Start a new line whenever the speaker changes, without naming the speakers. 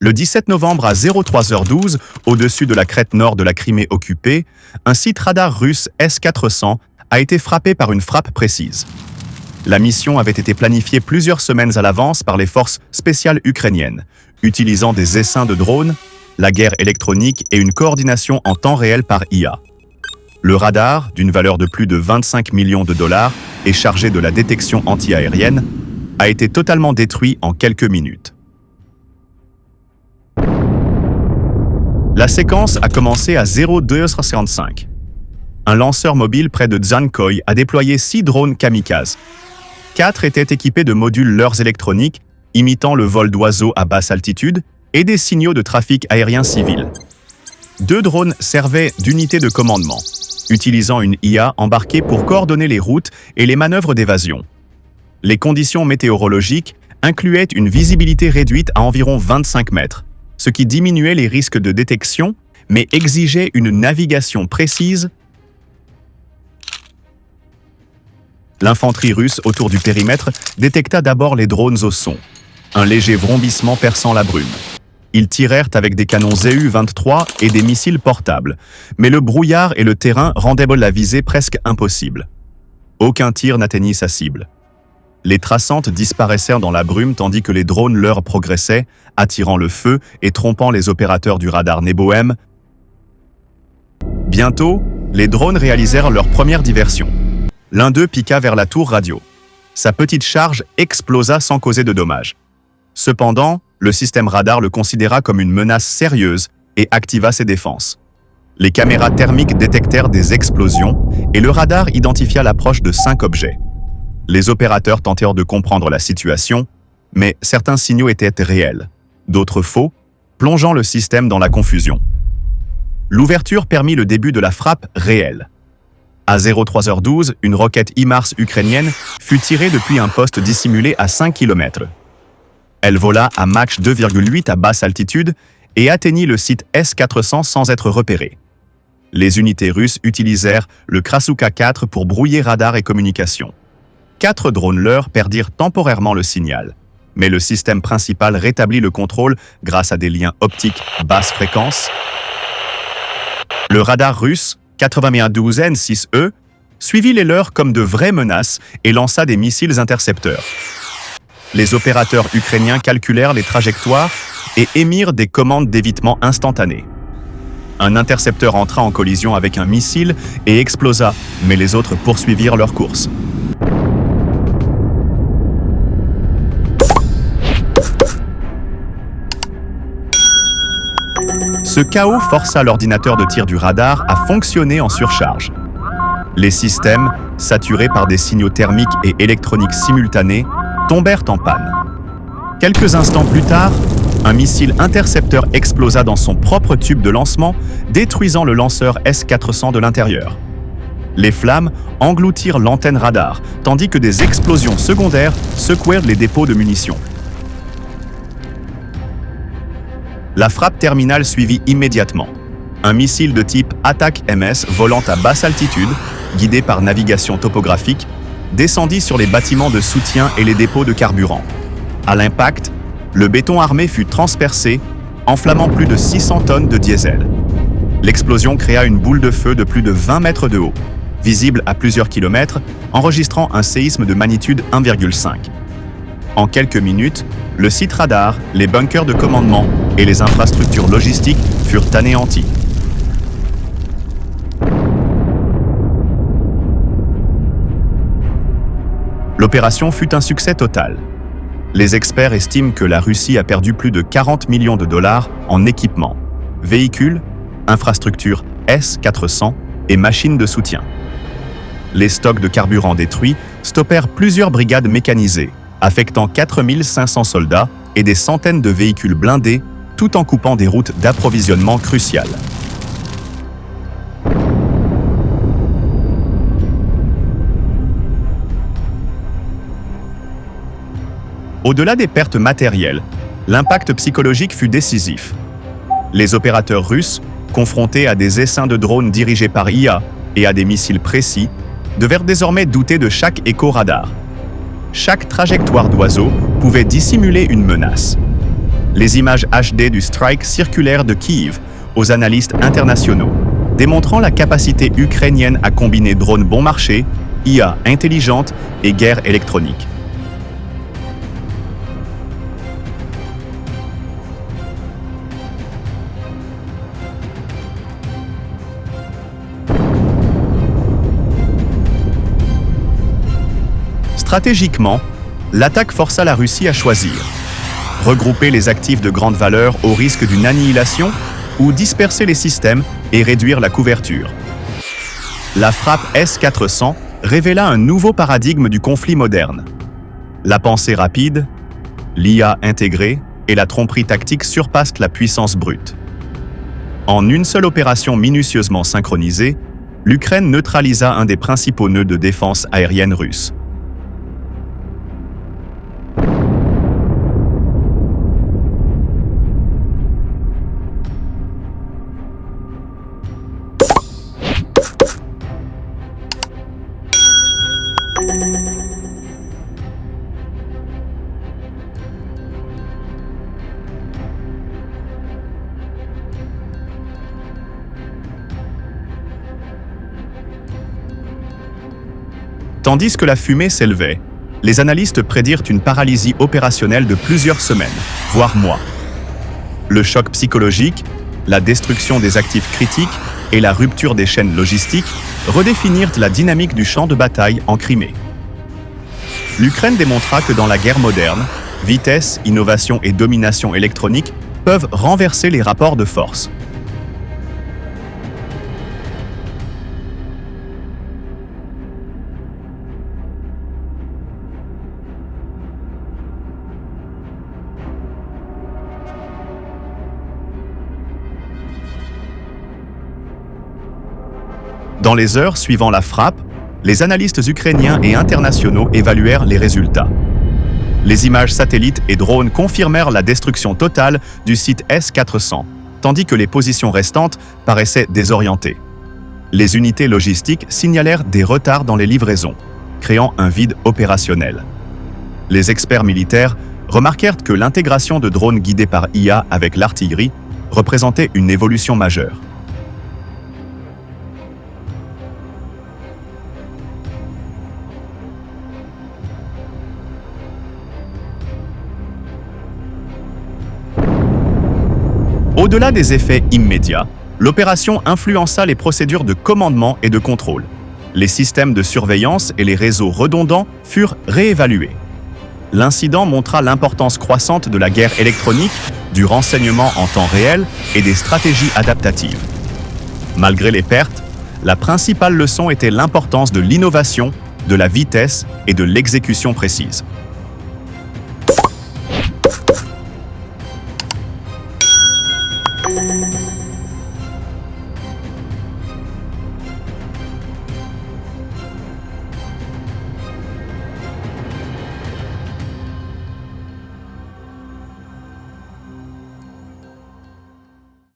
Le 17 novembre à 03h12, au-dessus de la crête nord de la Crimée occupée, un site radar russe S-400 a été frappé par une frappe précise. La mission avait été planifiée plusieurs semaines à l'avance par les forces spéciales ukrainiennes, utilisant des essaims de drones, la guerre électronique et une coordination en temps réel par IA. Le radar, d'une valeur de plus de 25 millions de dollars et chargé de la détection anti-aérienne, a été totalement détruit en quelques minutes. La séquence a commencé à 02h55. Un lanceur mobile près de Dzhankoï a déployé 6 drones kamikazes. 4 étaient équipés de modules leurres électroniques, imitant le vol d'oiseaux à basse altitude, et des signaux de trafic aérien civil. 2 drones servaient d'unité de commandement, utilisant une IA embarquée pour coordonner les routes et les manœuvres d'évasion. Les conditions météorologiques incluaient une visibilité réduite à environ 25 mètres, ce qui diminuait les risques de détection, mais exigeait une navigation précise. L'infanterie russe autour du périmètre détecta d'abord les drones au son, un léger vrombissement perçant la brume. Ils tirèrent avec des canons ZU-23 et des missiles portables, mais le brouillard et le terrain rendaient la visée presque impossible. Aucun tir n'atteignit sa cible. Les traçantes disparaissèrent dans la brume tandis que les drones leur progressaient, attirant le feu et trompant les opérateurs du radar Nebohem. Bientôt, les drones réalisèrent leur première diversion. L'un d'eux piqua vers la tour radio. Sa petite charge explosa sans causer de dommages. Cependant, le système radar le considéra comme une menace sérieuse et activa ses défenses. Les caméras thermiques détectèrent des explosions et le radar identifia l'approche de 5 objets. Les opérateurs tentèrent de comprendre la situation, mais certains signaux étaient réels, d'autres faux, plongeant le système dans la confusion. L'ouverture permit le début de la frappe réelle. À 03h12, une roquette HIMARS ukrainienne fut tirée depuis un poste dissimulé à 5 km. Elle vola à Mach 2,8 à basse altitude et atteignit le site S-400 sans être repérée. Les unités russes utilisèrent le Krasuka 4 pour brouiller radar et communication. 4 drones leurres perdirent temporairement le signal, mais le système principal rétablit le contrôle grâce à des liens optiques basse fréquence. Le radar russe 91N6E suivit les leurs comme de vraies menaces et lança des missiles intercepteurs. Les opérateurs ukrainiens calculèrent les trajectoires et émirent des commandes d'évitement instantanées. Un intercepteur entra en collision avec un missile et explosa, mais les autres poursuivirent leur course. Ce chaos força l'ordinateur de tir du radar à fonctionner en surcharge. Les systèmes, saturés par des signaux thermiques et électroniques simultanés, tombèrent en panne. Quelques instants plus tard, un missile intercepteur explosa dans son propre tube de lancement, détruisant le lanceur S-400 de l'intérieur. Les flammes engloutirent l'antenne radar, tandis que des explosions secondaires secouèrent les dépôts de munitions. La frappe terminale suivit immédiatement. Un missile de type Attack-MS volant à basse altitude, guidé par navigation topographique, descendit sur les bâtiments de soutien et les dépôts de carburant. À l'impact, le béton armé fut transpercé, enflammant plus de 600 tonnes de diesel. L'explosion créa une boule de feu de plus de 20 mètres de haut, visible à plusieurs kilomètres, enregistrant un séisme de magnitude 1,5. En quelques minutes, le site radar, les bunkers de commandement et les infrastructures logistiques furent anéantis. L'opération fut un succès total. Les experts estiment que la Russie a perdu plus de 40 millions de dollars en équipements, véhicules, infrastructures S-400 et machines de soutien. Les stocks de carburant détruits stoppèrent plusieurs brigades mécanisées, affectant 4500 soldats et des centaines de véhicules blindés, tout en coupant des routes d'approvisionnement cruciales. Au-delà des pertes matérielles, l'impact psychologique fut décisif. Les opérateurs russes, confrontés à des essaims de drones dirigés par IA et à des missiles précis, devaient désormais douter de chaque écho-radar. Chaque trajectoire d'oiseau pouvait dissimuler une menace. Les images HD du strike circulaires de Kiev aux analystes internationaux, démontrant la capacité ukrainienne à combiner drones bon marché, IA intelligente et guerre électronique. Stratégiquement, l'attaque força la Russie à choisir. Regrouper les actifs de grande valeur au risque d'une annihilation ou disperser les systèmes et réduire la couverture. La frappe S-400 révéla un nouveau paradigme du conflit moderne. La pensée rapide, l'IA intégrée et la tromperie tactique surpassent la puissance brute. En une seule opération minutieusement synchronisée, l'Ukraine neutralisa un des principaux nœuds de défense aérienne russe. Tandis que la fumée s'élevait, les analystes prédirent une paralysie opérationnelle de plusieurs semaines, voire mois. Le choc psychologique, la destruction des actifs critiques et la rupture des chaînes logistiques redéfinirent la dynamique du champ de bataille en Crimée. L'Ukraine démontra que dans la guerre moderne, vitesse, innovation et domination électronique peuvent renverser les rapports de force. Dans les heures suivant la frappe, les analystes ukrainiens et internationaux évaluèrent les résultats. Les images satellites et drones confirmèrent la destruction totale du site S-400, tandis que les positions restantes paraissaient désorientées. Les unités logistiques signalèrent des retards dans les livraisons, créant un vide opérationnel. Les experts militaires remarquèrent que l'intégration de drones guidés par IA avec l'artillerie représentait une évolution majeure. Au-delà des effets immédiats, l'opération influença les procédures de commandement et de contrôle. Les systèmes de surveillance et les réseaux redondants furent réévalués. L'incident montra l'importance croissante de la guerre électronique, du renseignement en temps réel et des stratégies adaptatives. Malgré les pertes, la principale leçon était l'importance de l'innovation, de la vitesse et de l'exécution précise.